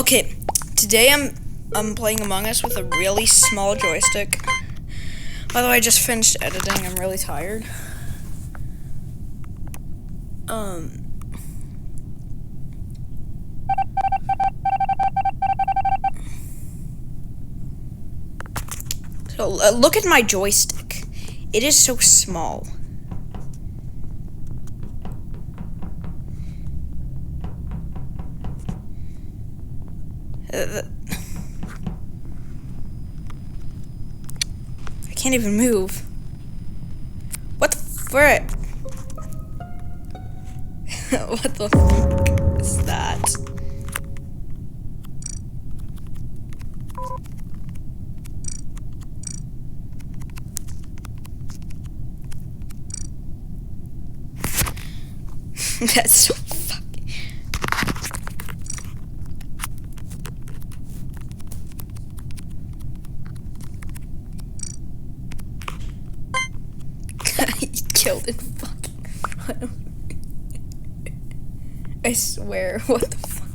Okay, today I'm playing Among Us with a really small joystick. By the way, I just finished editing. I'm really tired. So look at my joystick. It is so small. I can't even move. What the frick? What the fuck is that? That's so fucking... He killed it. Fucking... I swear, what the fuck?